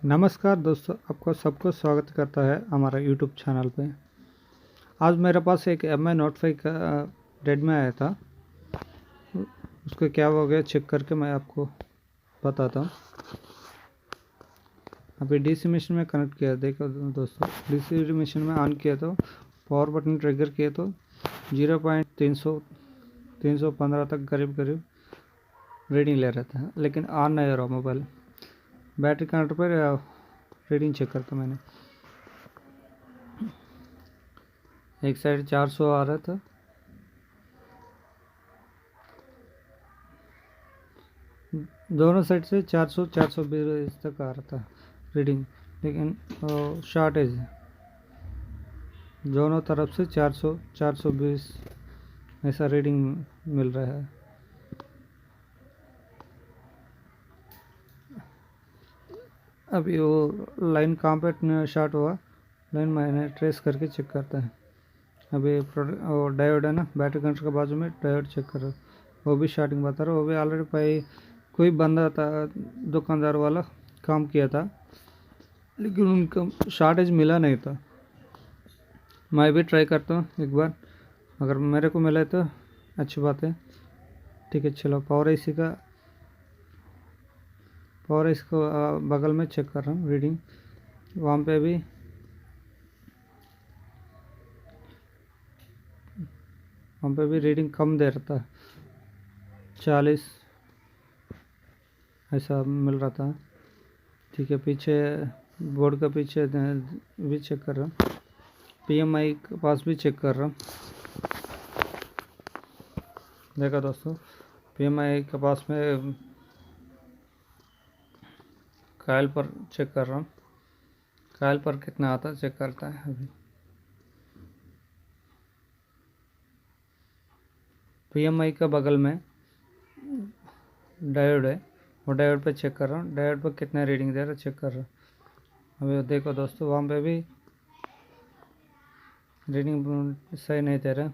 नमस्कार दोस्तों, आपको सबको स्वागत करता है हमारा यूट्यूब चैनल पे। आज मेरे पास एक एम आई नोट 5 का रेडमी आया था। उसको क्या हो गया चेक करके मैं आपको बताता हूँ। अभी डीसी मशीन में कनेक्ट किया, देखो दोस्तों, डीसी मशीन में ऑन किया तो पावर बटन ट्रिगर किया तो 0.315 तक करीब रीडिंग ले रहा था, लेकिन ऑन नहीं हो रहा मोबाइल। बैटरी कनेक्टर पर रीडिंग चेक करता मैंने, एक साइड 400 आ रहा था, दोनों साइड से 420 तक आ रहा था रीडिंग, लेकिन शॉर्टेज दोनों तरफ से 420 ऐसा रीडिंग मिल रहा है। अभी वो लाइन कहाँ पे शॉर्ट हुआ, लाइन मैंने ट्रेस करके चेक करता है। अभी वो डायोड है ना, बैटरी कनेक्टर के बाजू में डायोड चेक कर रहा, वो भी शॉर्टिंग बता रहा। वो भी ऑलरेडी भाई कोई बंदा था, दुकानदार वाला काम किया था, लेकिन उनका शॉर्टेज मिला नहीं था। मैं भी ट्राई करता हूँ एक बार, अगर मेरे को मिला तो अच्छी बात है। ठीक है, चलो पावर एसी को बगल में चेक कर रहा हूँ रीडिंग। वहाँ पे भी रीडिंग कम दे रहा था, 40 ऐसा मिल रहा था। ठीक है, पीछे बोर्ड का पीछे भी चेक कर रहा हूँ, PMI के पास भी चेक कर रहा हूँ। देखा दोस्तों, PMI के पास में कायल पर चेक कर रहा हूँ, कायल पर कितना आता चेक करता है। अभी PMI का बगल में डायोड है, वो डायोड पे चेक कर रहा हूँ, डायोड पर कितना रीडिंग दे रहा चेक कर रहा हूँ। अभी देखो दोस्तों, वहाँ पे भी रीडिंग सही नहीं दे रहा।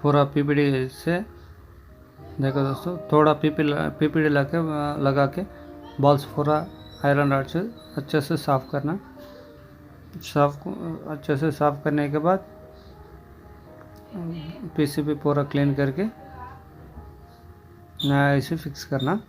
पूरा पीपीडी से देखो दोस्तों, थोड़ा पीपीडी लगा के बॉल्स पूरा आयरन रॉड से अच्छे से साफ़ करना। अच्छे से साफ़ करने के बाद पीसीबी पूरा क्लीन करके नया इसे फिक्स करना।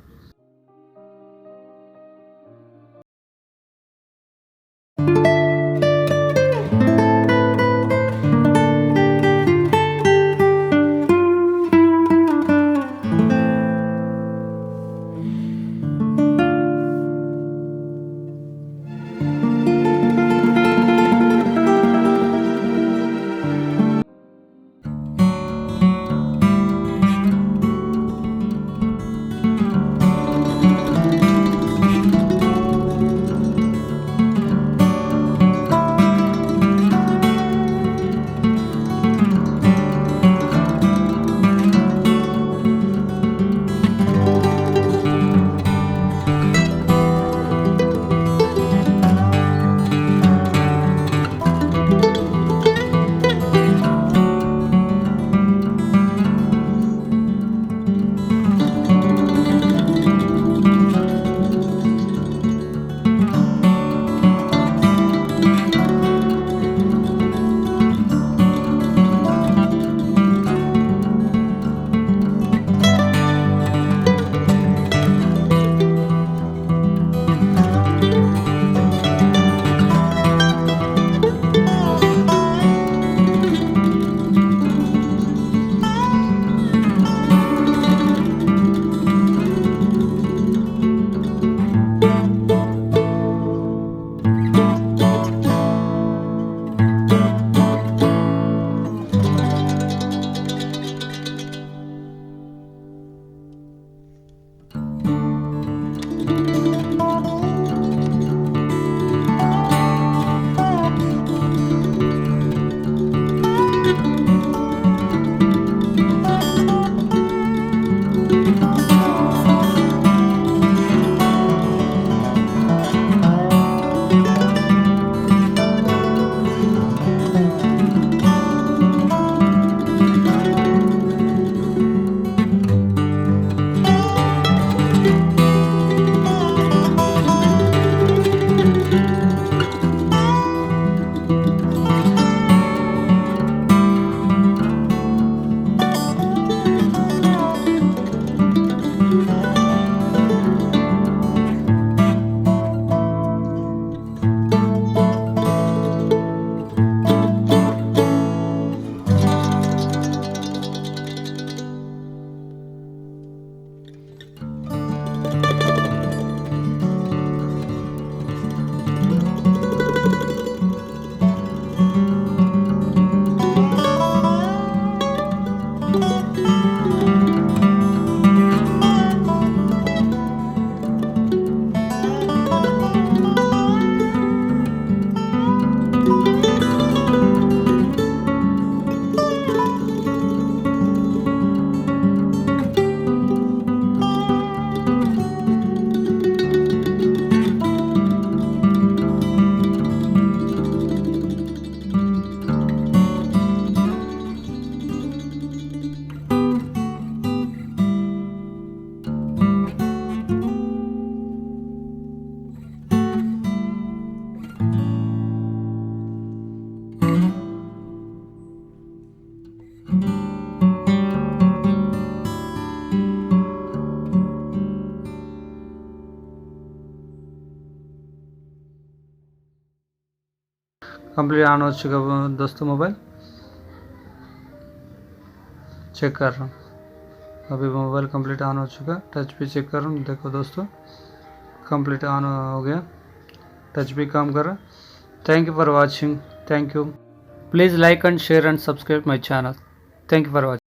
कंप्लीट ऑन हो चुका दोस्तों, मोबाइल चेक कर रहा हूँ। अभी मोबाइल कंप्लीट ऑन हो चुका, टच भी चेक कर रहा हूँ। देखो दोस्तों, कंप्लीट ऑन हो गया, टच भी काम कर रहा। Thank you for watching, thank you. Please like and share and subscribe my channel. Thank you for watching.